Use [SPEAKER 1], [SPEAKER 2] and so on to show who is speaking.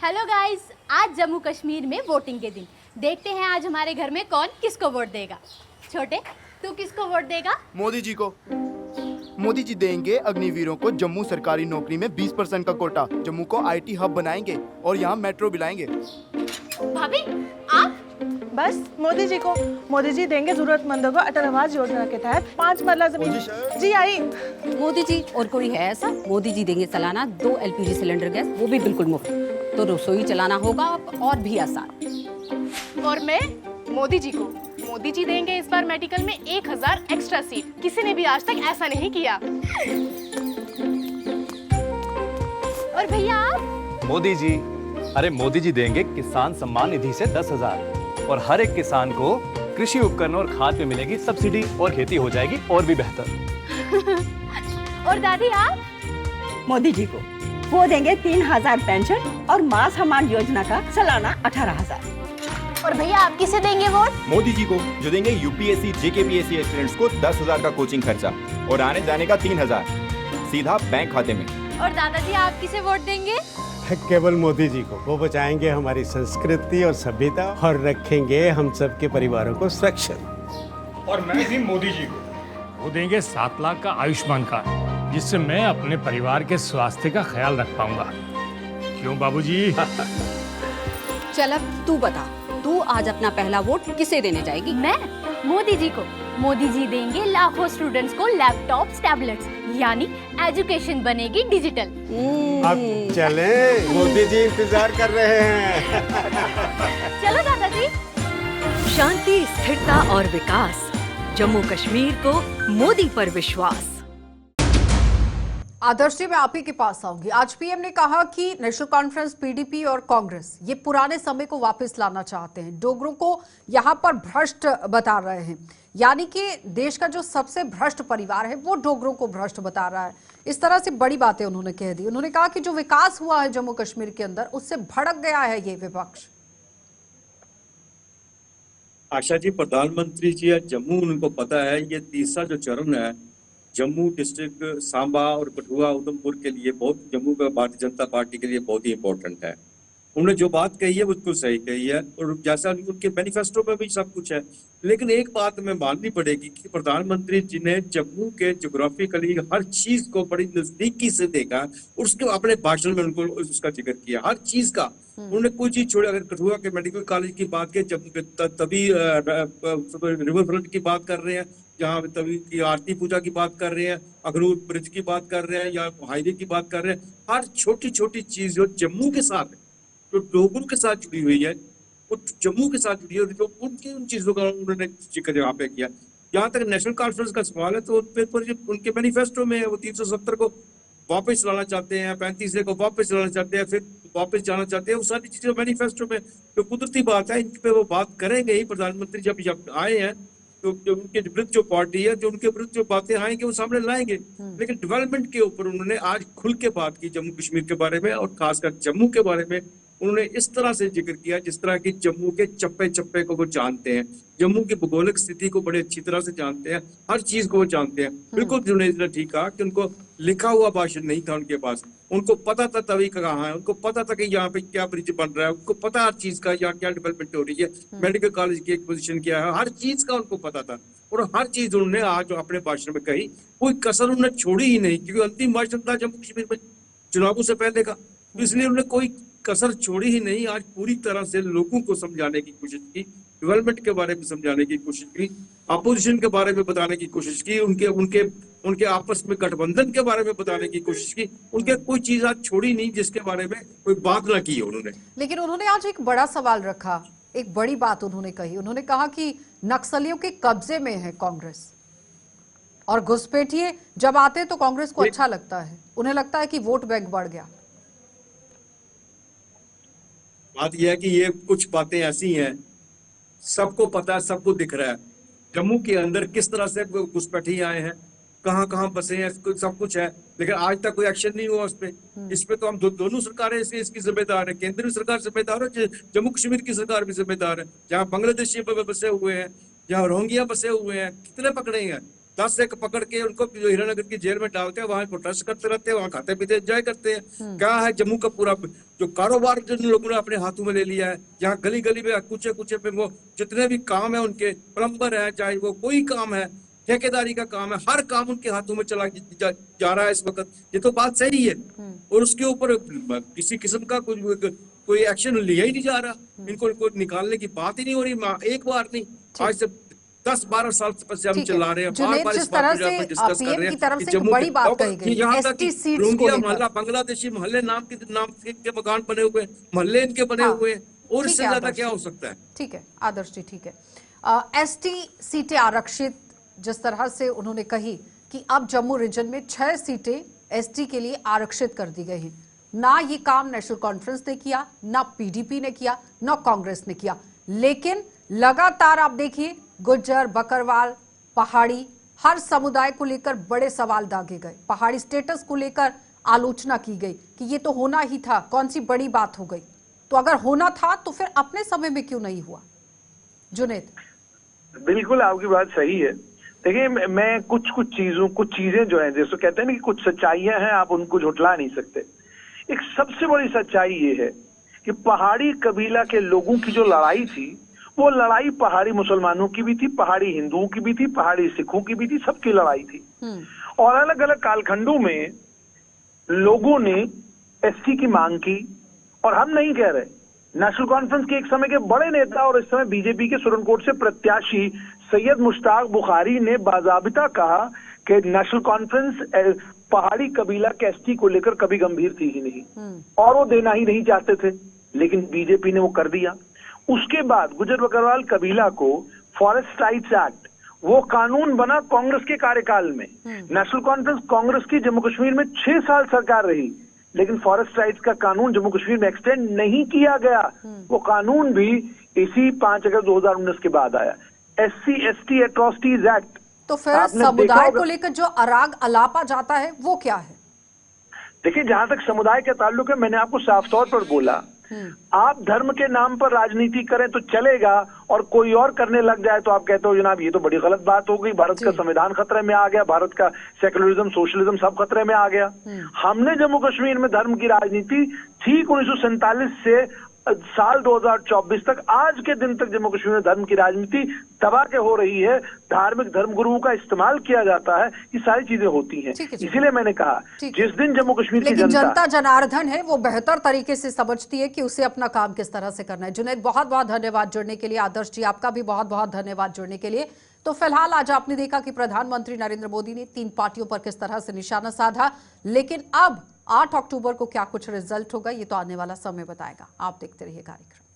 [SPEAKER 1] Hello guys, आज जम्मू कश्मीर में voting के दिन। देखते हैं आज हमारे घर में कौन किसको वोट देगा। छोटे, तू किसको वोट देगा?
[SPEAKER 2] मोदी जी को। मोदी जी देंगे अग्निवीरों को जम्मू सरकारी नौकरी में 20% का कोटा। जम्मू को आईटी हब बनाएंगे और यहाँ मेट्रो भी लाएंगे।
[SPEAKER 1] भाभी, आप?
[SPEAKER 3] बस मोदी जी को। मोदी जी देंगे जरूरतमंदों को अटल आवास योजना के तहत 5 मरला जमीन। जी आई।
[SPEAKER 4] मोदी जी और कोई है ऐसा? मोदी जी देंगे सालाना 2 LPG सिलेंडर गैस, वो भी बिल्कुल मुफ्त। तो रसोई चलाना होगा और भी आसान।
[SPEAKER 5] और मैं मोदी जी को। मोदी जी देंगे इस बार मेडिकल में 1000 एक्स्ट्रा सीट। किसी ने भी आज तक ऐसा नहीं किया।
[SPEAKER 1] और भैया आप?
[SPEAKER 6] मोदी जी, अरे मोदी जी देंगे किसान सम्मान निधि से 10,000 और हर एक किसान को कृषि उपकरण और खाद पे मिलेगी सब्सिडी और खेती हो जाएगी और भी बेहतर।
[SPEAKER 1] और दादी आप?
[SPEAKER 7] मोदी जी को। वो देंगे 3000 पेंशन और मां सम्मान योजना का सालाना 18,000।
[SPEAKER 1] और भैया आप किसे देंगे वोट?
[SPEAKER 8] मोदी जी को, जो देंगे यूपीएससी JKPSC एस्पिरेंट्स को 10,000 का कोचिंग खर्चा और आने जाने का 3,000 सीधा बैंक खाते में।
[SPEAKER 1] और दादाजी आप किसे वोट देंगे?
[SPEAKER 9] केवल मोदी जी को। वो बचाएंगे हमारी संस्कृति और सभ्यता और रखेंगे हम सबके परिवारों को सुरक्षित।
[SPEAKER 10] और मैं भी मोदी जी को। वो देंगे 7 लाख का आयुष्मान कार्ड, जिससे मैं अपने परिवार के स्वास्थ्य का ख्याल रख पाऊंगा। क्यों बाबूजी?
[SPEAKER 4] चल अब तू बता, तू आज अपना पहला वोट किसे देने जाएगी?
[SPEAKER 1] मैं मोदी जी को। मोदी जी देंगे लाखों स्टूडेंट्स को लैपटॉप्स, टैबलेट्स, यानी एजुकेशन बनेगी डिजिटल।
[SPEAKER 9] अब चलें, मोदी जी इंतजार कर रहे हैं।
[SPEAKER 1] चलो दादाजी।
[SPEAKER 11] शांति, स्थिरता और विकास, जम्मू कश्मीर को मोदी पर विश्वास।
[SPEAKER 12] आदर्श जी, मैं आप ही के पास आऊंगी। आज पीएम ने कहा कि नेशनल कॉन्फ्रेंस, PDP और कांग्रेस ये पुराने समय को वापस लाना चाहते हैं, डोगरों को यहाँ पर भ्रष्ट बता रहे हैं। यानी कि देश का जो सबसे भ्रष्ट परिवार है वो डोगरों को भ्रष्ट बता रहा है। इस तरह से बड़ी बातें उन्होंने कह दी। उन्होंने कहा कि जो विकास हुआ है जम्मू कश्मीर के अंदर, उससे भड़क गया है ये विपक्ष।
[SPEAKER 13] आशा जी, प्रधानमंत्री जी जम्मू, उनको पता है ये तीसरा जो चरण है जम्मू डिस्ट्रिक्ट, सांबा और कठुआ, उधमपुर के लिए बहुत, जम्मू का भारतीय जनता पार्टी के लिए बहुत ही इंपॉर्टेंट है। उन्होंने जो बात कही है बिल्कुल सही कही है और जैसा उनके मैनिफेस्टो में भी सब कुछ है। लेकिन एक बात हमें माननी पड़ेगी कि प्रधानमंत्री जी ने जम्मू के ज्योग्राफिकली हर चीज को बड़ी नजदीकी से देखा और उसके अपने भाषण में उनको उसका जिक्र किया, हर चीज का। उन्होंने कोई चीज छोड़ी। अगर कठुआ के मेडिकल कॉलेज की बात की, जम्मू के तभी रिवर फ्रंट की बात कर रहे हैं, जहाँ तभी की आरती पूजा की बात कर रहे हैं, अखनूर ब्रिज की बात कर रहे हैं या हाईवे की बात कर रहे हैं, हर छोटी छोटी चीज जो जम्मू के साथ है, जो डोगरों के साथ जुड़ी हुई है, वो जम्मू के साथ जुड़ी है, जो उनकी उन चीजों का उन्होंने जिक्र यहाँ पे किया। जहाँ तक नेशनल कॉन्फ्रेंस का सवाल है, तो उनके मैनिफेस्टो में वो 370 को वापस लाना चाहते हैं, 35 को वापस लाना चाहते हैं, फिर वापस जाना चाहते हैं। वो सारी चीजें मैनिफेस्टो में, जो कुदरती बात है, इन पे वो बात करेंगे ही। प्रधानमंत्री जब आए हैं तो जो उनके विरुद्ध जो पार्टी है, जो उनके विरुद्ध जो बातें आएंगे वो सामने लाएंगे। लेकिन डेवलपमेंट के ऊपर उन्होंने आज खुल के बात की जम्मू कश्मीर के बारे में, और खासकर जम्मू के बारे में उन्होंने इस तरह से जिक्र किया जिस तरह की जम्मू के चप्पे चप्पे को वो जानते हैं, जम्मू की भौगोलिक स्थिति को बड़े अच्छी तरह से जानते हैं, हर चीज को वो जानते हैं। बिल्कुल जुनैद ने ठीक कहा कि उनको लिखा हुआ भाषण नहीं था उनके पास, उनको पता था तभी कहाँ है, उनको पता था कि यहाँ पे क्या ब्रिज बन रहा है, उनको पता हर चीज का, यहाँ क्या डेवलपमेंट हो रही है, मेडिकल कॉलेज की एक पोजीशन क्या है, हर चीज का उनको पता था। और हर चीज उन्होंने आज अपने भाषण में कही, कोई कसर उन्होंने छोड़ी ही नहीं, क्योंकि अंतिम भाषण था जम्मू कश्मीर में चुनावों से पहले का, तो इसलिए उन्होंने कोई कसर छोड़ी ही नहीं। आज पूरी तरह से लोगों को समझाने की कोशिश की, डेवलपमेंट के बारे में समझाने की कोशिश की, अपोजिशन के बारे में बताने की कोशिश की, उनके आपस में गठबंधन के बारे में बताने की कोशिश की। उनके कोई चीज आज छोड़ी नहीं जिसके बारे में कोई बात ना की उन्होंने।
[SPEAKER 12] लेकिन उन्होंने आज एक बड़ा सवाल रखा, एक बड़ी बात उन्होंने कही। उन्होंने कहा कि नक्सलियों के कब्जे में है कांग्रेस, और घुसपैठिए जब आते तो कांग्रेस को अच्छा लगता है, उन्हें लगता है कि वोट बैंक बढ़ गया।
[SPEAKER 13] बात यह है कि ये कुछ बातें ऐसी हैं, सबको पता है, सबको दिख रहा है जम्मू के अंदर किस तरह से घुसपैठिए आए हैं, कहाँ कहाँ बसे हैं, सब कुछ है। लेकिन आज तक कोई एक्शन नहीं हुआ उस पर। इस पे तो हम दोनों सरकारें इसकी जिम्मेदार है, केंद्रीय सरकार जिम्मेदार है, जम्मू कश्मीर की सरकार भी जिम्मेदार है। जहाँ बांग्लादेशी बसे हुए हैं, जहाँ रोहिंग्या बसे हुए हैं, कितने पकड़े हैं, 10 एक पकड़ के उनको जो हीरानगर की जेल में डालते हैं, वहां प्रोटेस्ट करते रहते हैं, वहां खाते पीते एंजॉय करते हैं। क्या है जम्मू का पूरा जो कारोबार जिन लोगों ने अपने हाथों में ले लिया है, जहाँ गली गली में कुचे कुचे पे वो जितने भी काम है उनके, प्लम्बर है चाहे वो कोई काम है, ठेकेदारी का काम है, हर काम उनके हाथों में चला जा रहा है इस वक्त। ये तो बात सही है, और उसके ऊपर किसी किस्म का कोई एक्शन लिया ही नहीं जा रहा। इनको निकालने की बात ही नहीं हो रही, एक बार नहीं, आज से 10-12 साल से हम चला रहे हैं। बार-बार इस बात पर डिस्कस कर रहे हैं कि जम्मू
[SPEAKER 12] बड़ी बात कही गई,
[SPEAKER 13] यहाँ तक
[SPEAKER 12] एसटी सीट्स को
[SPEAKER 13] रोंगिया
[SPEAKER 12] लेकर।
[SPEAKER 13] मोहल्ला, बांग्लादेशी मोहल्ले नाम के मकान बने हुए, मोहल्ले इनके बने हुए, और इससे ज्यादा क्या हो सकता है?
[SPEAKER 12] ठीक है आदर्श जी, ठीक है। एसटी सीटें आरक्षित, जिस तरह से उन्होंने कही कि अब जम्मू रीजन में 6 सीटें एसटी के लिए आरक्षित कर दी गई हैं। ना ये काम नेशनल कॉन्फ्रेंस ने किया, ना पीडीपी ने किया, ना कांग्रेस ने किया, लेकिन लगातार आप देखिए गुज्जर, बकरवाल, पहाड़ी, हर समुदाय को लेकर बड़े सवाल दागे गए। पहाड़ी स्टेटस को लेकर आलोचना की गई कि ये तो होना ही था, कौन सी बड़ी बात हो गई। तो अगर होना था तो फिर अपने समय में क्यों नहीं हुआ? जुनेद,
[SPEAKER 14] बिल्कुल आपकी बात सही है। देखिए मैं कुछ चीजें जो है, जैसे कहते हैं ना कि कुछ सच्चाइयां हैं, आप उनको झुठला नहीं सकते। एक सबसे बड़ी सच्चाई ये है कि पहाड़ी कबीला के लोगों की जो लड़ाई थी, वो लड़ाई पहाड़ी मुसलमानों की भी थी, पहाड़ी हिंदुओं की भी थी, पहाड़ी सिखों की भी थी, सबकी लड़ाई थी। और अलग अलग कालखंडों में लोगों ने एसटी की मांग की, और हम नहीं कह रहे, नेशनल कॉन्फ्रेंस के एक समय के बड़े नेता और इस समय बीजेपी के सुरनकोट से प्रत्याशी सैयद मुश्ताक बुखारी ने बाज़ाबिता कहा कि नेशनल कॉन्फ्रेंस पहाड़ी कबीला के एसटी को लेकर कभी गंभीर थी ही नहीं, और वो देना ही नहीं चाहते थे, लेकिन बीजेपी ने वो कर दिया। उसके बाद गुजर बकरवाल कबीला को फॉरेस्ट राइट्स एक्ट, वो कानून बना कांग्रेस के कार्यकाल में। नेशनल कॉन्फ्रेंस कांग्रेस की जम्मू कश्मीर में 6 साल सरकार रही, लेकिन फॉरेस्ट राइट्स का कानून जम्मू कश्मीर में एक्सटेंड नहीं किया गया। वो कानून भी इसी 5 अगस्त 2019 के बाद आया, SC/ST एट्रोसिटीज एक्ट।
[SPEAKER 12] तो फिर समुदाय को लेकर जो अराग अलापा जाता है वो क्या है?
[SPEAKER 14] देखिए जहां तक समुदाय का ताल्लुक है, मैंने आपको साफ तौर पर बोला, आप धर्म के नाम पर राजनीति करें तो चलेगा, और कोई और करने लग जाए तो आप कहते हो जनाब ये तो बड़ी गलत बात हो गई, भारत का संविधान खतरे में आ गया, भारत का सेकुलरिज्म, सोशलिज्म सब खतरे में आ गया। हमने जम्मू कश्मीर में धर्म की राजनीति ठीक 1947 से साल 2024 तक, आज के दिन तक जम्मू कश्मीर में धर्म की राजनीति दबा के हो रही है, धार्मिक धर्मगुरुओं का इस्तेमाल किया जाता है, ये सारी चीजें होती हैं। इसीलिए मैंने कहा जिस दिन जम्मू कश्मीर की
[SPEAKER 12] जनता जनार्दन है, वो बेहतर तरीके से समझती है कि उसे अपना काम किस तरह से करना है। जुनैद, बहुत बहुत धन्यवाद जुड़ने के लिए। आदर्श जी, आपका भी बहुत बहुत धन्यवाद जुड़ने के लिए। तो फिलहाल आज आपने देखा कि प्रधानमंत्री नरेंद्र मोदी ने 3 पार्टियों पर किस तरह से निशाना साधा, लेकिन अब 8 अक्टूबर को क्या कुछ रिजल्ट होगा ये तो आने वाला समय बताएगा। आप देखते रहिए कार्यक्रम।